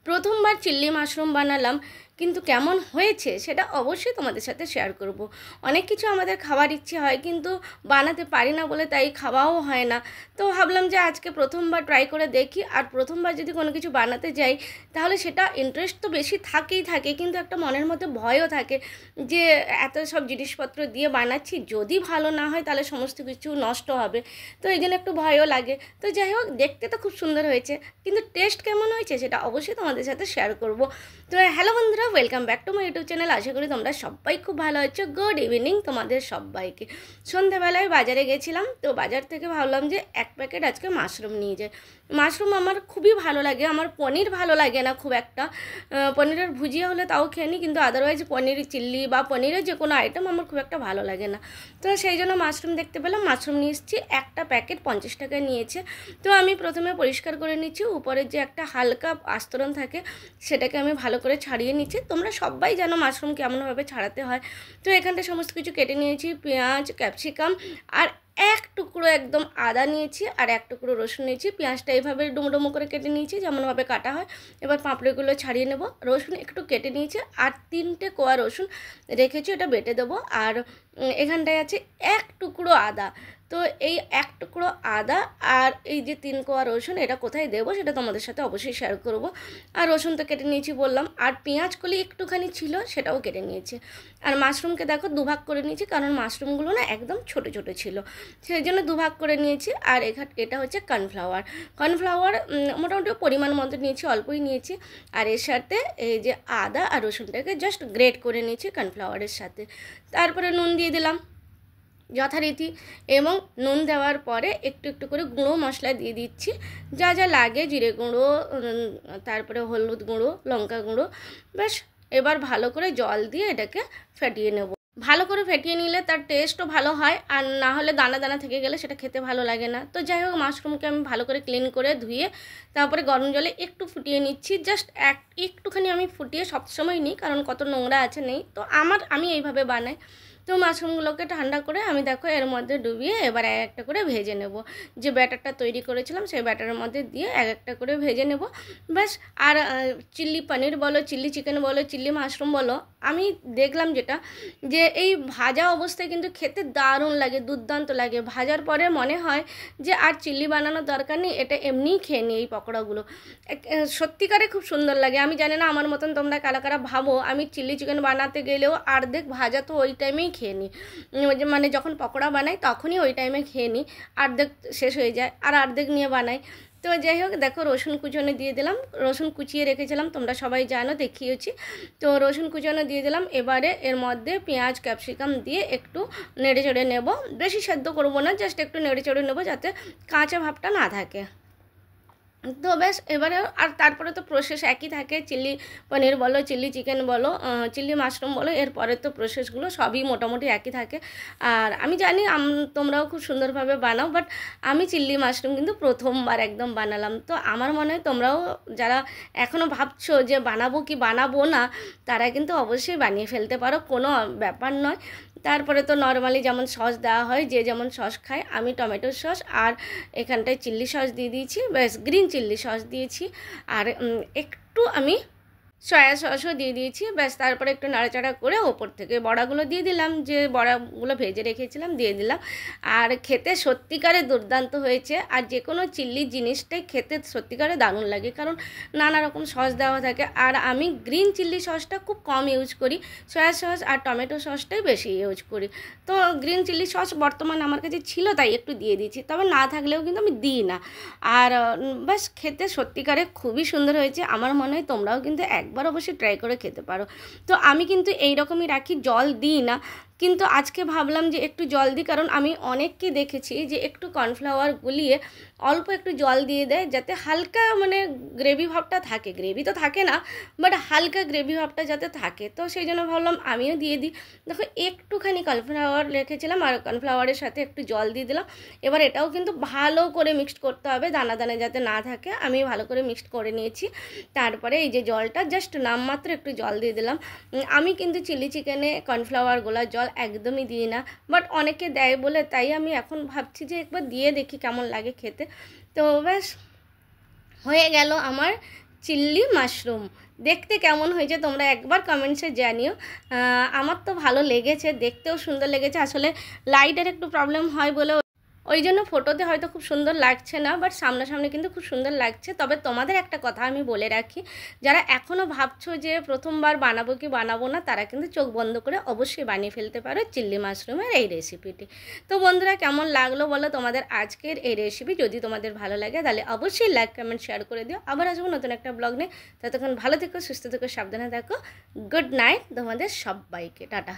প্রথমবার চিল্লি মাশরুম বানালাম, কিন্তু কেমন হয়েছে সেটা অবশ্যই তোমাদের সাথে শেয়ার করব। অনেক কিছু আমাদের খাওয়ার ইচ্ছে হয়, কিন্তু বানাতে পারি না বলে তাই খাওয়াও হয় না। তো ভাবলাম যে আজকে প্রথমবার ট্রাই করে দেখি, আর প্রথমবার যদি কোনো কিছু বানাতে যাই তাহলে সেটা ইন্টারেস্ট তো বেশি থাকেই থাকে, কিন্তু একটা মনের মধ্যে ভয়ও থাকে যে এত সব জিনিসপত্র দিয়ে বানাচ্ছি, যদি ভালো না হয় তাহলে সমস্ত কিছু নষ্ট হবে। তো এই জন্য একটু ভয়ও লাগে। তো যাই হোক, দেখতে তো খুব সুন্দর হয়েছে, কিন্তু টেস্ট কেমন হয়েছে সেটা অবশ্যই তোমাদের সাথে শেয়ার করব। তো হ্যালো বন্ধুরা, welcome back to my YouTube channel. আশা করি তোমরা সবাই খুব ভালো আছো। গুড ইভিনিং তোমাদের সবাইকে। সন্ধ্যাবেলায় বাজারে গেছিলাম, তো বাজার থেকে ভাবলাম যে এক প্যাকেট আজকে মাশরুম নিয়ে যাই। মাশরুম আমার খুবই ভালো লাগে, আমার পনির ভালো লাগে না খুব একটা। পনিরের ভুজিয়া হলে তাও খেয়ে নিই, কিন্তু আদারওয়াইজ পনির চিল্লি বা পনিরের যে কোনো আইটেম আমার খুব একটা ভালো লাগে না। তো সেই জন্য মাশরুম দেখতে পেলাম, মাশরুম নিয়ে এসেছি। একটা প্যাকেট 50 টাকায় নিয়েছে। তো আমি প্রথমে পরিষ্কার করে নিচ্ছি, উপরের যে একটা হালকা আস্তরণ থাকে সেটাকে আমি ভালো করে ছাড়িয়ে নিচ্ছি। তোমরা সবাই জানো মাশরুম কেমনভাবে ছাড়াতে হয়। তো এখানটা সমস্ত কিছু কেটে নিয়েছি, পেঁয়াজ, ক্যাপসিকাম আর এক টুকরো একদম আদা নিয়েছি, আর এক টুকরো রসুন নিয়েছি। পেঁয়াজটা এইভাবে ডুমো ডুমো করে কেটে নিয়েছি যেমনভাবে কাটা হয়। এবার পাঁপড়েগুলো ছাড়িয়ে নেব। রসুন একটু কেটে নিয়েছি, আর 3টে কোয়া রসুন রেখেছি, এটা বেটে দেবো। আর এখানটায় আছে এক টুকরো আদা। তো এই এক টুকরো আদা আর এই যে 3 কোয়া রসুন, এটা কোথায় দেবো সেটা তোমাদের সাথে অবশ্যই শেয়ার করব। আর রসুন তো কেটে নিয়েছি বললাম, আর পেঁয়াজ কলি একটুখানি ছিল সেটাও কেটে নিয়েছি। আর মাশরুমকে দেখো দুভাগ করে নিয়েছি, কারণ মাশরুমগুলো না একদম ছোট ছোট ছিল, সেই জন্য দুভাগ করে নিয়েছি। আর এটা হচ্ছে কর্নফ্লাওয়ার। কর্নফ্লাওয়ার মোটামুটি পরিমাণ মতো নিয়েছি, অল্পই নিয়েছি। আর এর সাথে এই যে আদা আর রসুনটাকে জাস্ট গ্রেট করে নিয়েছি কর্নফ্লাওয়ারের সাথে। তারপরে নুন দিয়ে দিলাম যথারীতি, এবং নুন দেওয়ার পরে একটু একটু করে গুঁড়ো মশলা দিয়ে দিচ্ছি, যা যা লাগে, জিরে গুঁড়ো, তারপরে হলুদ গুঁড়ো, লঙ্কা গুঁড়ো। ব্যাস, এবার ভালো করে জল দিয়ে এটাকে ফেটিয়ে নেব। ভালো করে ফেটিয়ে নিলে তার টেস্টও ভালো হয়, আর না হলে দানা দানা থেকে গেলে সেটা খেতে ভালো লাগে না। তো যাই হোক, মাশরুমকে আমি ভালো করে ক্লিন করে ধুয়ে তারপরে গরম জলে একটু ফুটিয়ে নিচ্ছি। জাস্ট একটুখানি আমি ফুটিয়ে সবসময় নিই, কারণ কত নোংরা আছে নেই। তো আমি এইভাবে বানাই। তো মাশরুমগুলোকে ঠান্ডা করে আমি দেখো এর মধ্যে ডুবিয়ে এবার এক একটা করে ভেজে নেব। যে ব্যাটারটা তৈরি করেছিলাম সেই ব্যাটারের মধ্যে দিয়ে এক একটা করে ভেজে নেব। ব্যাস। আর চিল্লি পনির বলো, চিল্লি চিকেন বলো, চিল্লি মাশরুম বলো, আমি দেখলাম যেটা, যে এই ভাজা অবস্থায় কিন্তু খেতে দারুণ লাগে, দুর্দান্ত লাগে। ভাজার পরে মনে হয় যে আর চিল্লি বানানোর দরকার নেই, এটা এমনিই খেয়ে নিই এই পকোড়াগুলো। সত্যিকারে খুব সুন্দর লাগে। আমি জানি না আমার মতন তোমরা কারা কারা ভাবো, আমি চিল্লি চিকেন বানাতে গেলেও অর্ধেক ভাজা তো ওই টাইমেই খেয়ে নিই। মানে যখন পকোড়া বানাই তখনই ওই টাইমে খেয়ে নিই, অর্ধেক শেষ হয়ে যায় আর অর্ধেক নিয়ে বানাই। তো যাই হোক, দেখো রসুন কুচনো দিয়ে দিলাম, রসুন কুচিয়ে রেখেছিলাম, তোমরা সবাই জানো, দেখিয়েছি। তো রসুন কুচনো দিয়ে দিলাম। এবারে এর মধ্যে পেঁয়াজ ক্যাপসিকাম দিয়ে একটু নেড়ে চেড়ে নেব। বেশি সেদ্ধ করবো না, জাস্ট একটু নেড়ে চেড়ে নেবো যাতে কাঁচা ভাবটা না থাকে। তো ব্যাস, এবারে আর তারপরে তো প্রসেস একই থাকে, চিল্লি পনির বলো, চিল্লি চিকেন বলো, চিল্লি মাশরুম বলো, এরপরে তো প্রসেসগুলো সবই মোটামুটি একই থাকে। আর আমি জানি তোমরাও খুব সুন্দরভাবে বানাও, বাট আমি চিল্লি মাশরুম কিন্তু প্রথমবার একদম বানালাম। তো আমার মনে হয় তোমরাও যারা এখনও ভাবছো যে বানাবো কি বানাবো না, তারা কিন্তু অবশ্যই বানিয়ে ফেলতে পারো, কোনো ব্যাপার নয়। তারপরে তো নর্মালি যেমন সস দেওয়া হয়, যে যেমন সস খায়, আমি টমেটো সস আর এখানটায় চিল্লি সস দিয়ে দিয়েছি, ব্যাস গ্রিন চিল্লি সস দিয়েছি। আর একটু আমি সয়া সসও দিয়ে দিয়েছি। ব্যাস, তারপরে একটু নাড়াচাড়া করে ওপর থেকে বড়াগুলো দিয়ে দিলাম, যে বড়াগুলো ভেজে রেখেছিলাম দিয়ে দিলাম। আর খেতে সত্যিকারে দুর্দান্ত হয়েছে। আর যে কোনো চিল্লি জিনিসটাই খেতে সত্যিকারে দারুণ লাগে, কারণ নানা রকম সস দেওয়া থাকে। আর আমি গ্রিন চিল্লি সসটা খুব কম ইউজ করি, সয়া সস আর টমেটো সসটাই বেশি ইউজ করি। তো গ্রিন চিল্লি সস বর্তমান আমার কাছে ছিল তাই একটু দিয়ে দিয়েছি, তবে না থাকলেও কিন্তু আমি দিই না। আর ব্যাস, খেতে সত্যিকারে খুবই সুন্দর হয়েছে। আমার মনে হয় তোমরাও কিন্তু একবার অবশ্যই ট্রাই করে খেতে পারো। তো আমি কিন্তু এই রকমই রাখি, জল দিই না, কিন্তু আজকে ভাবলাম যে একটু জল দিই, কারণ আমি অনেককে দেখেছি যে একটু কর্নফ্লাওয়ার গুলিয়ে অল্প একটু জল দিয়ে দেয়, যাতে হালকা মানে গ্রেভি ভাবটা থাকে। গ্রেভি তো থাকে না, বাট হালকা গ্রেভি ভাবটা যাতে থাকে। তো সেই জন্য ভাবলাম আমিও দিয়ে দিই। দেখো একটুখানি কর্নফ্লাওয়ার রেখেছিলাম, আর কর্নফ্লাওয়ারের সাথে একটু জল দিয়ে দিলাম। এবার এটাও কিন্তু ভালো করে মিক্সড করতে হবে, দানা দানা যাতে না থাকে। আমি ভালো করে মিক্সড করে নিয়েছি। তারপরে এই যে জলটা জাস্ট নামমাত্র একটু জল দিয়ে দিলাম। আমি কিন্তু চিলি চিকেনে কর্নফ্লাওয়ার গোলার জল একদমই দিই না, বাট অনেকে দেয় বলে তাই আমি এখন ভাবছি যে একবার দিয়ে দেখি কেমন লাগে খেতে। তো ব্যাস, হয়ে গেল আমার চিল্লি মাশরুম। দেখতে কেমন হয়েছে তোমরা একবার কমেন্টসে জানিও। আমার তো ভালো লেগেছে, দেখতেও সুন্দর লেগেছে। আসলে লাইটের একটু প্রবলেম হয় বলে ওই জন্য ফটোতে হয়তো খুব সুন্দর লাগছে না, বাট সামনাসামনি কিন্তু খুব সুন্দর লাগছে। তবে তোমাদের একটা কথা আমি বলে রাখি, যারা এখনও ভাবছো যে প্রথমবার বানাবো কি বানাবো না, তারা কিন্তু চোখ বন্ধ করে অবশ্যই বানিয়ে ফেলতে পারো চিল্লি মাশরুমের এই রেসিপিটি। তো বন্ধুরা, কেমন লাগলো বলো তোমাদের আজকের এই রেসিপি? যদি তোমাদের ভালো লাগে তাহলে অবশ্যই লাইক কমেন্ট শেয়ার করে দিও। আবার আসবো নতুন একটা ব্লগ নিয়ে। ততক্ষণ ভালো থেকো, সুস্থ থেকো, সাবধানে থাকো। গুড নাইট তোমাদের সবাইকে, টাটা।